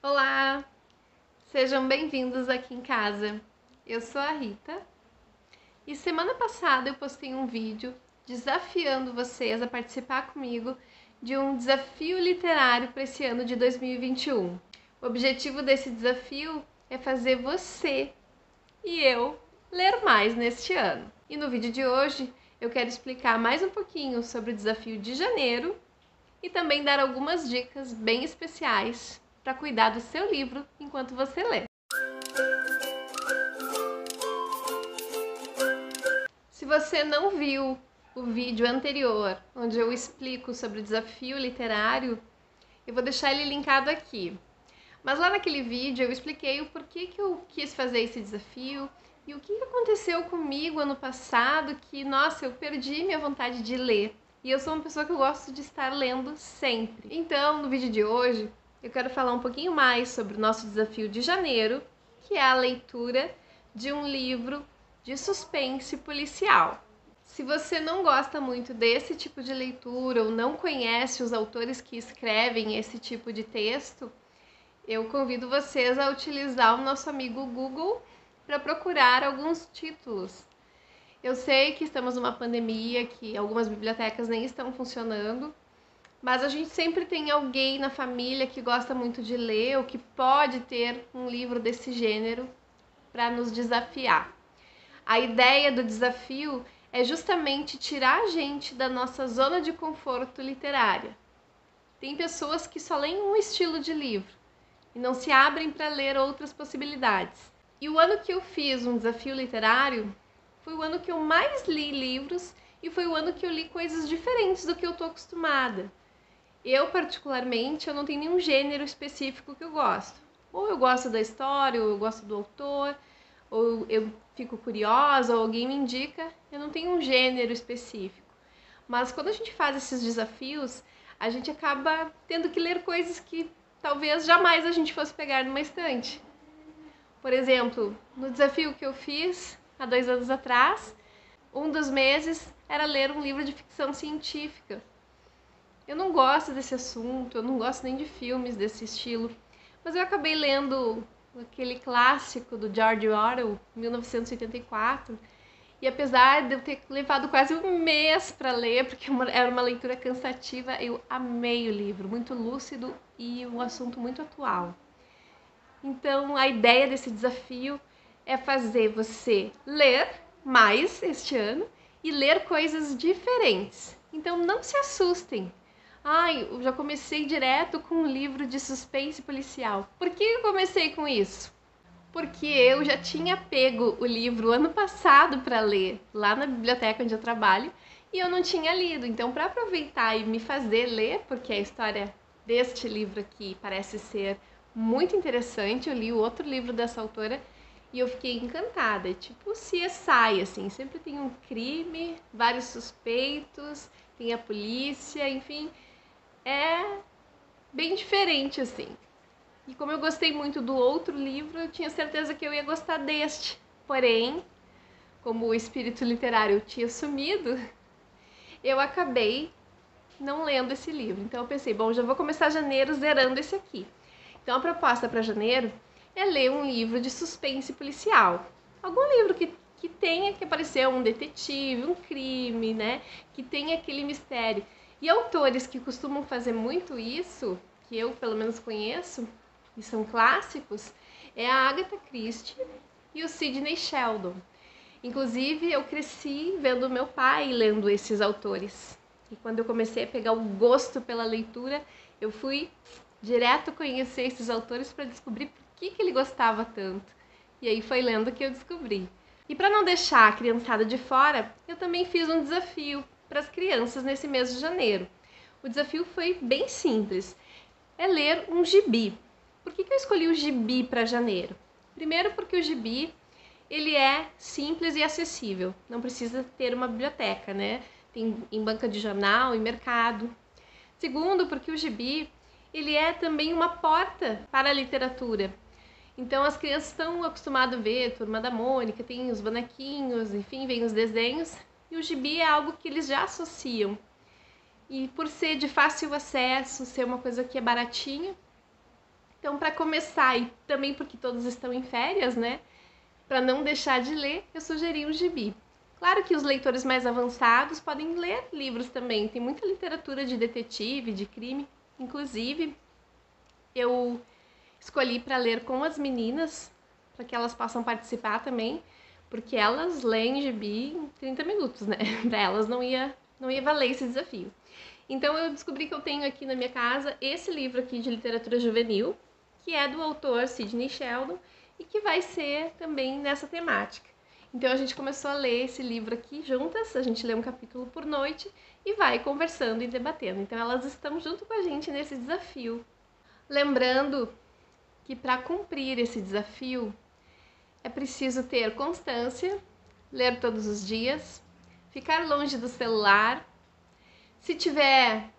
Olá, sejam bem-vindos aqui em casa. Eu sou a Rita e semana passada eu postei um vídeo desafiando vocês a participar comigo de um desafio literário para esse ano de 2021. O objetivo desse desafio é fazer você e eu ler mais neste ano. E no vídeo de hoje eu quero explicar mais um pouquinho sobre o desafio de janeiro e também dar algumas dicas bem especiais para cuidar do seu livro enquanto você lê. Se você não viu o vídeo anterior, onde eu explico sobre o desafio literário, eu vou deixar ele linkado aqui. Mas lá naquele vídeo eu expliquei o porquê que eu quis fazer esse desafio e o que aconteceu comigo ano passado que, nossa, eu perdi minha vontade de ler. E eu sou uma pessoa que eu gosto de estar lendo sempre. Então, no vídeo de hoje, eu quero falar um pouquinho mais sobre o nosso desafio de janeiro, que é a leitura de um livro de suspense policial. Se você não gosta muito desse tipo de leitura ou não conhece os autores que escrevem esse tipo de texto, eu convido vocês a utilizar o nosso amigo Google para procurar alguns títulos. Eu sei que estamos numa pandemia, que algumas bibliotecas nem estão funcionando, mas a gente sempre tem alguém na família que gosta muito de ler ou que pode ter um livro desse gênero para nos desafiar. A ideia do desafio é justamente tirar a gente da nossa zona de conforto literária. Tem pessoas que só leem um estilo de livro e não se abrem para ler outras possibilidades. E o ano que eu fiz um desafio literário foi o ano que eu mais li livros e foi o ano que eu li coisas diferentes do que eu estou acostumada. Eu, particularmente, eu não tenho nenhum gênero específico que eu gosto. Ou eu gosto da história, ou eu gosto do autor, ou eu fico curiosa, ou alguém me indica. Eu não tenho um gênero específico. Mas quando a gente faz esses desafios, a gente acaba tendo que ler coisas que talvez jamais a gente fosse pegar numa estante. Por exemplo, no desafio que eu fiz há 2 anos atrás, um dos meses era ler um livro de ficção científica. Eu não gosto desse assunto, eu não gosto nem de filmes desse estilo, mas eu acabei lendo aquele clássico do George Orwell, 1984, e apesar de eu ter levado quase um mês para ler, porque era uma leitura cansativa, eu amei o livro, muito lúcido e um assunto muito atual. Então, a ideia desse desafio é fazer você ler mais este ano e ler coisas diferentes. Então, não se assustem. Ai, eu já comecei direto com um livro de suspense policial. Por que eu comecei com isso? Porque eu já tinha pego o livro ano passado para ler lá na biblioteca onde eu trabalho e eu não tinha lido. Então, para aproveitar e me fazer ler, porque a história deste livro aqui parece ser muito interessante, eu li o outro livro dessa autora e eu fiquei encantada. É tipo CSI, assim, sempre tem um crime, vários suspeitos, tem a polícia, enfim, é bem diferente, assim. E como eu gostei muito do outro livro, eu tinha certeza que eu ia gostar deste. Porém, como o espírito literário tinha sumido, eu acabei não lendo esse livro. Então eu pensei, bom, já vou começar janeiro zerando esse aqui. Então a proposta para janeiro é ler um livro de suspense policial. Algum livro que tenha que aparecer um detetive, um crime, né? Que tenha aquele mistério. E autores que costumam fazer muito isso, que eu pelo menos conheço, e são clássicos, é a Agatha Christie e o Sidney Sheldon. Inclusive, eu cresci vendo meu pai lendo esses autores. E quando eu comecei a pegar o gosto pela leitura, eu fui direto conhecer esses autores para descobrir por que ele gostava tanto. E aí foi lendo que eu descobri. E para não deixar a criançada de fora, eu também fiz um desafio para as crianças nesse mês de janeiro. O desafio foi bem simples, é ler um gibi. Por que eu escolhi o gibi para janeiro? Primeiro porque o gibi ele é simples e acessível, não precisa ter uma biblioteca, né? Tem em banca de jornal, em mercado. Segundo, porque o gibi ele é também uma porta para a literatura. Então as crianças estão acostumadas a ver Turma da Mônica, tem os bonequinhos, enfim, vem os desenhos, e o gibi é algo que eles já associam. E por ser de fácil acesso, ser uma coisa que é baratinha, Então, para começar, e também porque todos estão em férias, né? Para não deixar de ler, eu sugeri um gibi. Claro que os leitores mais avançados podem ler livros também. Tem muita literatura de detetive, de crime. Inclusive, eu escolhi para ler com as meninas, para que elas possam participar também, porque elas leem gibi em 30 minutos, né? Para elas não ia valer esse desafio. Então eu descobri que eu tenho aqui na minha casa esse livro aqui de literatura juvenil, que é do autor Sidney Sheldon e que vai ser também nessa temática. Então a gente começou a ler esse livro aqui juntas, a gente lê um capítulo por noite e vai conversando e debatendo. Então elas estão junto com a gente nesse desafio. Lembrando que para cumprir esse desafio é preciso ter constância, ler todos os dias, ficar longe do celular. Se tiver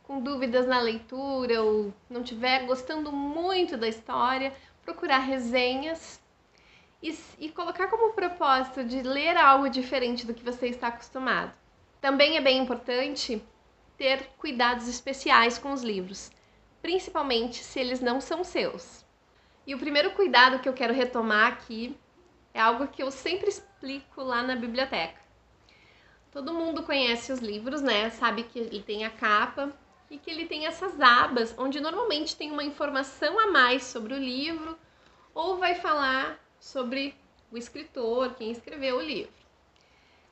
com dúvidas na leitura ou não estiver gostando muito da história, procurar resenhas e colocar como propósito de ler algo diferente do que você está acostumado. Também é bem importante ter cuidados especiais com os livros, principalmente se eles não são seus. E o primeiro cuidado que eu quero retomar aqui é algo que eu sempre explico lá na biblioteca. Todo mundo conhece os livros, né? Sabe que ele tem a capa e que ele tem essas abas, onde normalmente tem uma informação a mais sobre o livro ou vai falar sobre o escritor, quem escreveu o livro.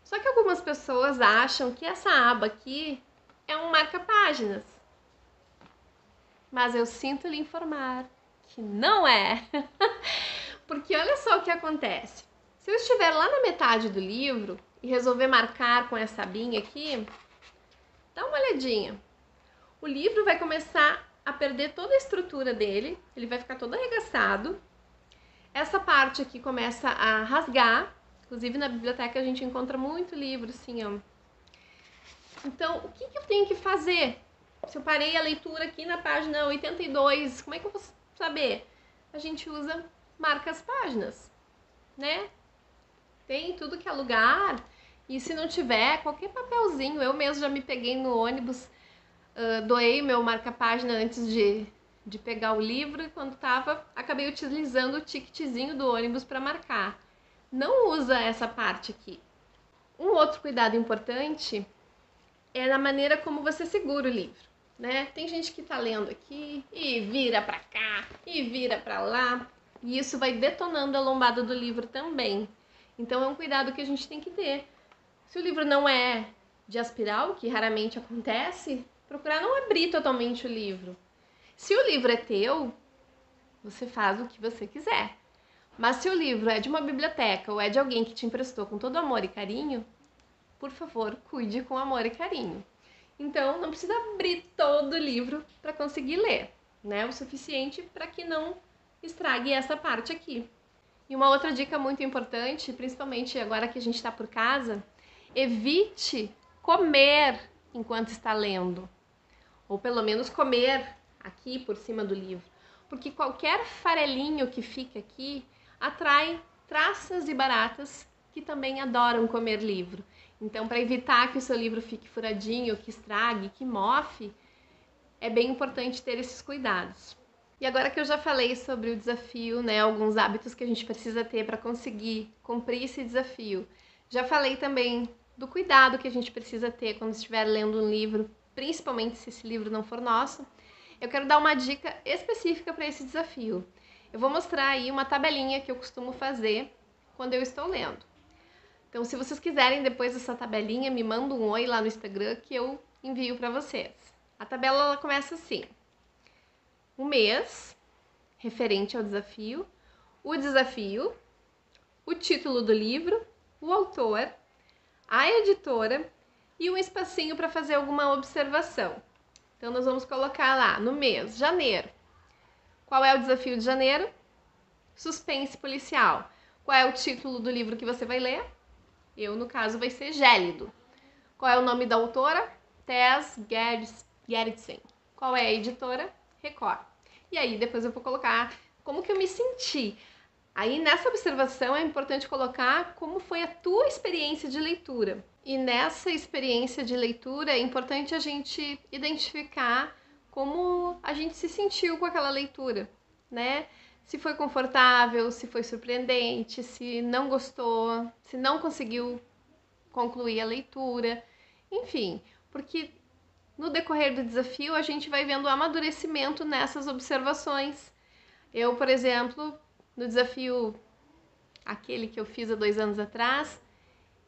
Só que algumas pessoas acham que essa aba aqui é um marca-páginas. Mas eu sinto lhe informar que não é. Porque olha só o que acontece. Se eu estiver lá na metade do livro e resolver marcar com essa abinha aqui, dá uma olhadinha. O livro vai começar a perder toda a estrutura dele, ele vai ficar todo arregaçado. Essa parte aqui começa a rasgar, inclusive na biblioteca a gente encontra muito livro assim, ó. Então, o que eu tenho que fazer? Se eu parei a leitura aqui na página 82, como é que eu vou saber? A gente usa marca-páginas, né? Tem tudo que é lugar, e se não tiver, qualquer papelzinho, eu mesmo já me peguei no ônibus, doei meu marca-página antes de pegar o livro, e quando tava, acabei utilizando o ticketzinho do ônibus para marcar. Não usa essa parte aqui. Um outro cuidado importante é na maneira como você segura o livro, né? Tem gente que tá lendo aqui e vira para cá e vira para lá, e isso vai detonando a lombada do livro também. Então é um cuidado que a gente tem que ter. Se o livro não é de aspiral, que raramente acontece, procurar não abrir totalmente o livro. Se o livro é teu, você faz o que você quiser. Mas se o livro é de uma biblioteca ou é de alguém que te emprestou com todo amor e carinho, por favor, cuide com amor e carinho. Então, não precisa abrir todo o livro para conseguir ler, né? O suficiente para que não estrague essa parte aqui. E uma outra dica muito importante, principalmente agora que a gente está por casa, evite comer enquanto está lendo. Ou pelo menos comer aqui por cima do livro. Porque qualquer farelinho que fique aqui atrai traças e baratas que também adoram comer livro. Então, para evitar que o seu livro fique furadinho, que estrague, que mofe, é bem importante ter esses cuidados. E agora que eu já falei sobre o desafio, né, alguns hábitos que a gente precisa ter para conseguir cumprir esse desafio, já falei também do cuidado que a gente precisa ter quando estiver lendo um livro, principalmente se esse livro não for nosso. Eu quero dar uma dica específica para esse desafio. Eu vou mostrar aí uma tabelinha que eu costumo fazer quando eu estou lendo. Então, se vocês quiserem depois dessa tabelinha, me manda um oi lá no Instagram que eu envio para vocês. A tabela ela começa assim: o mês, referente ao desafio, o título do livro, o autor, a editora e um espacinho para fazer alguma observação. Então, nós vamos colocar lá no mês, janeiro. Qual é o desafio de janeiro? Suspense policial. Qual é o título do livro que você vai ler? Eu, no caso, vai ser Gélido. Qual é o nome da autora? Tess Gerritsen. Qual é a editora? Record. E aí, depois eu vou colocar como que eu me senti. Aí, nessa observação, é importante colocar como foi a tua experiência de leitura. E nessa experiência de leitura, é importante a gente identificar como a gente se sentiu com aquela leitura. né? Se foi confortável, se foi surpreendente, se não gostou, se não conseguiu concluir a leitura, enfim, porque no decorrer do desafio a gente vai vendo o amadurecimento nessas observações. Eu, por exemplo, no desafio aquele que eu fiz há 2 anos atrás,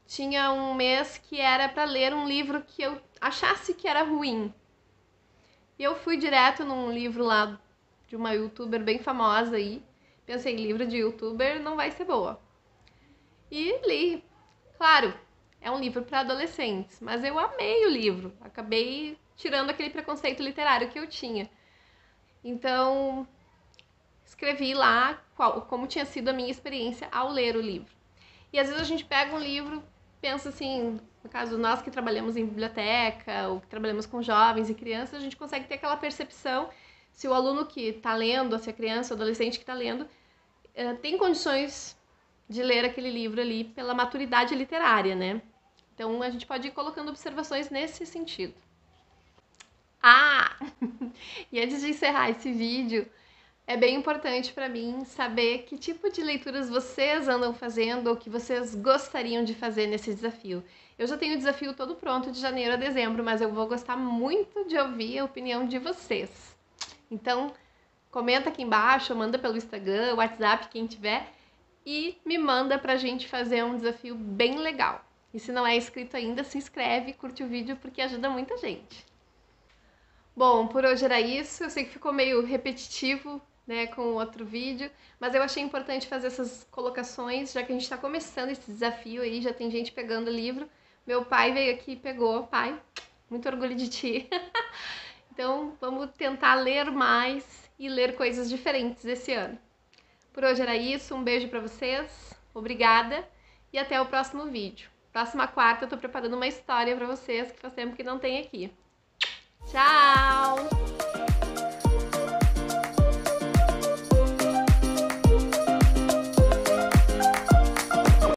tinha um mês que era para ler um livro que eu achasse que era ruim. E eu fui direto num livro lá de uma youtuber bem famosa aí. Pensei, livro de youtuber não vai ser boa. E li. Claro, é um livro para adolescentes, mas eu amei o livro. Acabei tirando aquele preconceito literário que eu tinha. Então, escrevi lá como tinha sido a minha experiência ao ler o livro. E às vezes a gente pega um livro, pensa assim, no caso nós que trabalhamos em biblioteca ou que trabalhamos com jovens e crianças, a gente consegue ter aquela percepção se o aluno que está lendo, se a criança ou adolescente que está lendo, tem condições de ler aquele livro ali pela maturidade literária, né? Então a gente pode ir colocando observações nesse sentido. Ah! E antes de encerrar esse vídeo, é bem importante para mim saber que tipo de leituras vocês andam fazendo ou que vocês gostariam de fazer nesse desafio. Eu já tenho o desafio todo pronto de janeiro a dezembro, mas eu vou gostar muito de ouvir a opinião de vocês. Então, comenta aqui embaixo, manda pelo Instagram, WhatsApp, quem tiver, e me manda pra gente fazer um desafio bem legal. E se não é inscrito ainda, se inscreve, curte o vídeo porque ajuda muita gente. Bom, por hoje era isso. Eu sei que ficou meio repetitivo, né, com o outro vídeo, mas eu achei importante fazer essas colocações, já que a gente está começando esse desafio aí, já tem gente pegando o livro. Meu pai veio aqui e pegou. Pai, muito orgulho de ti. Então, vamos tentar ler mais e ler coisas diferentes esse ano. Por hoje era isso, um beijo pra vocês, obrigada e até o próximo vídeo. Próxima quarta eu tô preparando uma história pra vocês que faz tempo que não tem aqui. Tchau!